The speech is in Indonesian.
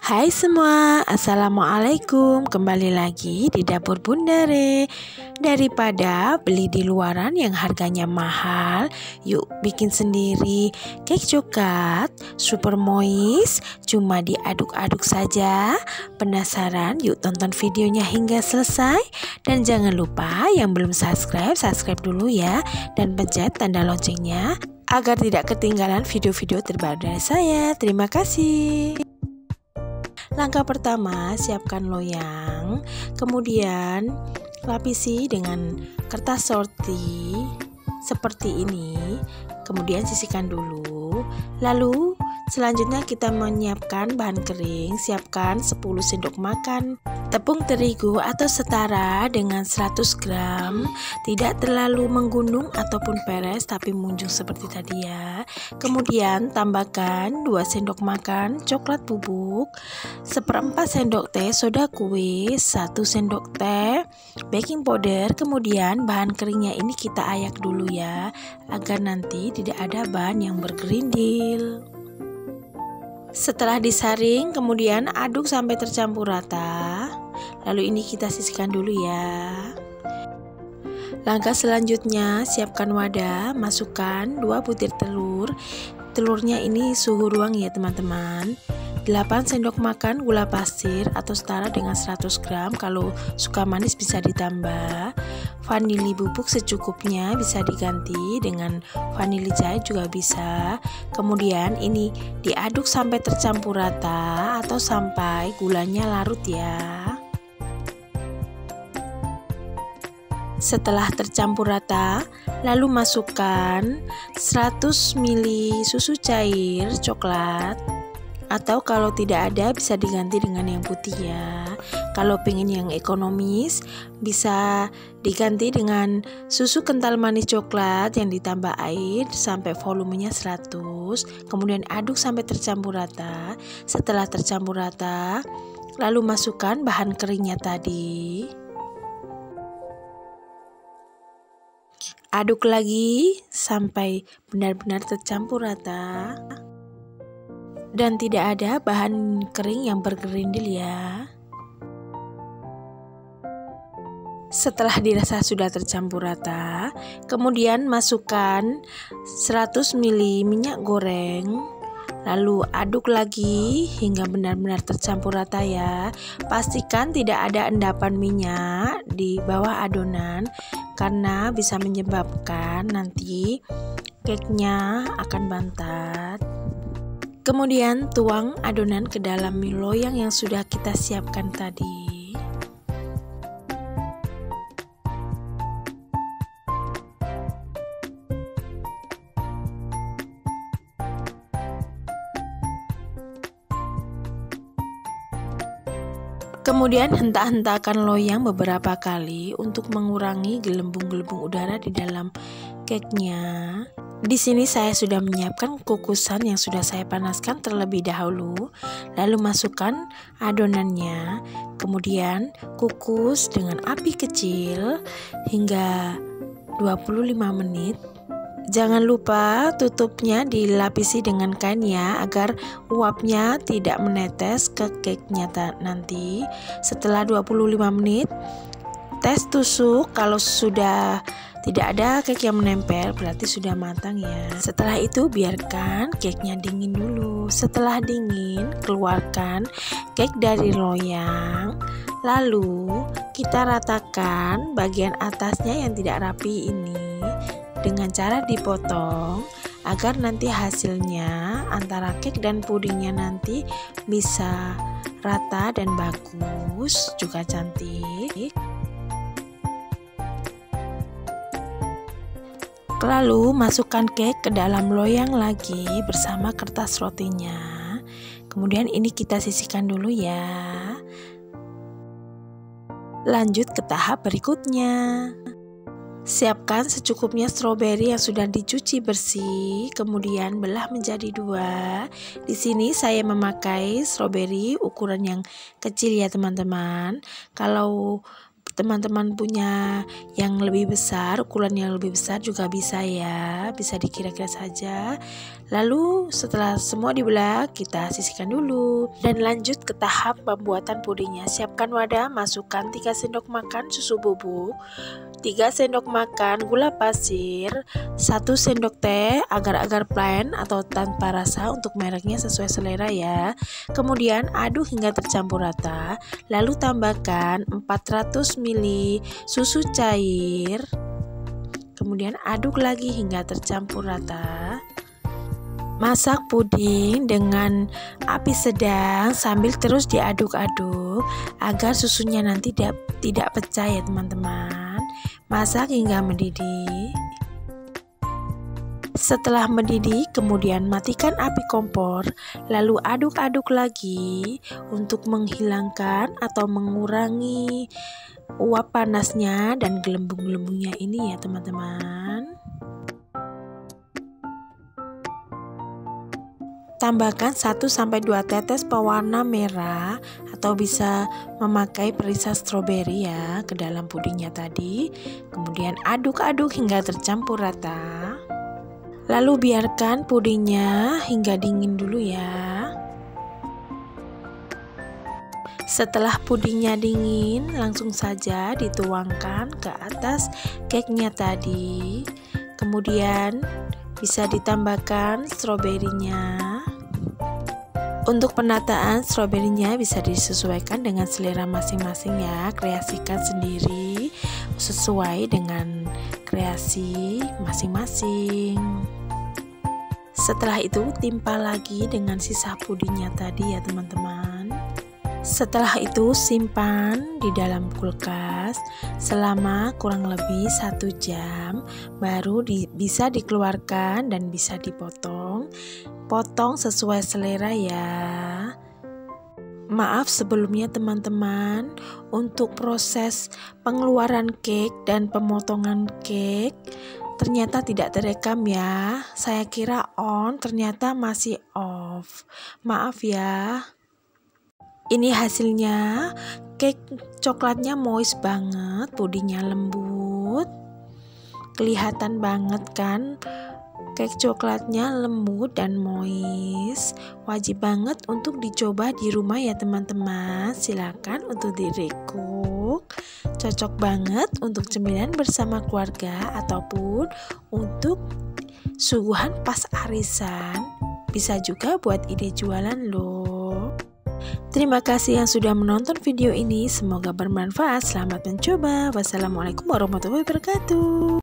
Hai semua, Assalamualaikum. Kembali lagi di dapur Bunda Re. Daripada beli di luaran yang harganya mahal, yuk bikin sendiri cake coklat super moist, cuma diaduk-aduk saja. Penasaran? Yuk tonton videonya hingga selesai. Dan jangan lupa yang belum subscribe dulu ya. Dan pencet tanda loncengnya agar tidak ketinggalan video-video terbaru dari saya. Terima kasih. Langkah pertama, siapkan loyang, kemudian lapisi dengan kertas sorti seperti ini, kemudian sisihkan dulu. Lalu selanjutnya kita menyiapkan bahan kering. Siapkan 10 sendok makan tepung terigu atau setara dengan 100 gram. Tidak terlalu menggunung ataupun peres, tapi munjung seperti tadi ya. Kemudian tambahkan 2 sendok makan coklat bubuk, 1/4 sendok teh soda kue, 1 sendok teh baking powder. Kemudian bahan keringnya ini kita ayak dulu ya, agar nanti tidak ada bahan yang bergerindil. Setelah disaring, kemudian aduk sampai tercampur rata. Lalu ini kita sisihkan dulu ya. Langkah selanjutnya, siapkan wadah, masukkan 2 butir telur. Telurnya ini suhu ruang ya teman-teman. 8 sendok makan gula pasir atau setara dengan 100 gram. Kalau suka manis bisa ditambah. Vanili bubuk secukupnya, bisa diganti dengan vanili cair juga bisa. Kemudian ini diaduk sampai tercampur rata atau sampai gulanya larut ya. Setelah tercampur rata, lalu masukkan 100 ml susu cair coklat, atau kalau tidak ada bisa diganti dengan yang putih ya. Kalau pengen yang ekonomis bisa diganti dengan susu kental manis coklat yang ditambah air sampai volumenya 100. Kemudian aduk sampai tercampur rata. Setelah tercampur rata, lalu masukkan bahan keringnya tadi. Aduk lagi sampai benar-benar tercampur rata. Dan tidak ada bahan kering yang bergerindil ya. Setelah dirasa sudah tercampur rata, kemudian masukkan 100 ml minyak goreng. Lalu aduk lagi hingga benar-benar tercampur rata ya. Pastikan tidak ada endapan minyak di bawah adonan, karena bisa menyebabkan nanti cake-nya akan bantat. Kemudian tuang adonan ke dalam mie loyang yang sudah kita siapkan tadi. Kemudian hentak-hentakan loyang beberapa kali untuk mengurangi gelembung-gelembung udara di dalam cake-nya. Di sini saya sudah menyiapkan kukusan yang sudah saya panaskan terlebih dahulu. Lalu masukkan adonannya, kemudian kukus dengan api kecil hingga 25 menit. Jangan lupa tutupnya dilapisi dengan kain ya, agar uapnya tidak menetes ke cake-nya nanti. Setelah 25 menit, tes tusuk. Kalau sudah tidak ada cake yang menempel, berarti sudah matang ya. Setelah itu biarkan cake-nya dingin dulu. Setelah dingin, keluarkan cake dari loyang. Lalu kita ratakan bagian atasnya yang tidak rapi ini dengan cara dipotong, agar nanti hasilnya antara cake dan pudingnya nanti bisa rata dan bagus, juga cantik. Lalu masukkan cake ke dalam loyang lagi bersama kertas rotinya. Kemudian ini kita sisihkan dulu ya. Lanjut ke tahap berikutnya. Siapkan secukupnya stroberi yang sudah dicuci bersih, kemudian belah menjadi 2. Di sini saya memakai stroberi ukuran yang kecil ya teman-teman. Kalau teman-teman punya yang lebih besar, ukuran yang lebih besar juga bisa ya, bisa dikira-kira saja. Lalu setelah semua dibelah, kita sisihkan dulu dan lanjut ke tahap pembuatan pudingnya. Siapkan wadah, masukkan 3 sendok makan susu bubuk, 3 sendok makan gula pasir, 1 sendok teh agar-agar plain atau tanpa rasa, untuk mereknya sesuai selera ya. Kemudian aduk hingga tercampur rata, lalu tambahkan 400 ml susu cair. Kemudian aduk lagi hingga tercampur rata. Masak puding dengan api sedang sambil terus diaduk-aduk agar susunya nanti tidak pecah ya teman-teman. Masak hingga mendidih. Setelah mendidih, kemudian matikan api kompor, lalu aduk-aduk lagi untuk menghilangkan atau mengurangi uap panasnya dan gelembung-gelembungnya ini ya teman-teman. Tambahkan 1-2 tetes pewarna merah atau bisa memakai perisa stroberi ya ke dalam pudingnya tadi. Kemudian aduk-aduk hingga tercampur rata. Lalu biarkan pudingnya hingga dingin dulu ya. Setelah pudingnya dingin, langsung saja dituangkan ke atas cake-nya tadi. Kemudian bisa ditambahkan stroberinya. Untuk penataan stroberinya bisa disesuaikan dengan selera masing-masing ya. Kreasikan sendiri sesuai dengan kreasi masing-masing. Setelah itu timpa lagi dengan sisa pudingnya tadi ya teman-teman. Setelah itu simpan di dalam kulkas selama kurang lebih 1 jam, baru bisa dikeluarkan dan bisa dipotong. Potong sesuai selera ya. Maaf sebelumnya teman-teman, untuk proses pengeluaran cake dan pemotongan cake ternyata tidak terekam ya. Saya kira on, ternyata masih off. Maaf ya. Ini hasilnya, cake coklatnya moist banget, pudingnya lembut. Kelihatan banget kan? Cake coklatnya lembut dan moist. Wajib banget untuk dicoba di rumah ya teman-teman. Silakan untuk di-recook. Cocok banget untuk cemilan bersama keluarga ataupun untuk suguhan pas arisan. Bisa juga buat ide jualan loh. Terima kasih yang sudah menonton video ini. Semoga bermanfaat. Selamat mencoba. Wassalamualaikum warahmatullahi wabarakatuh.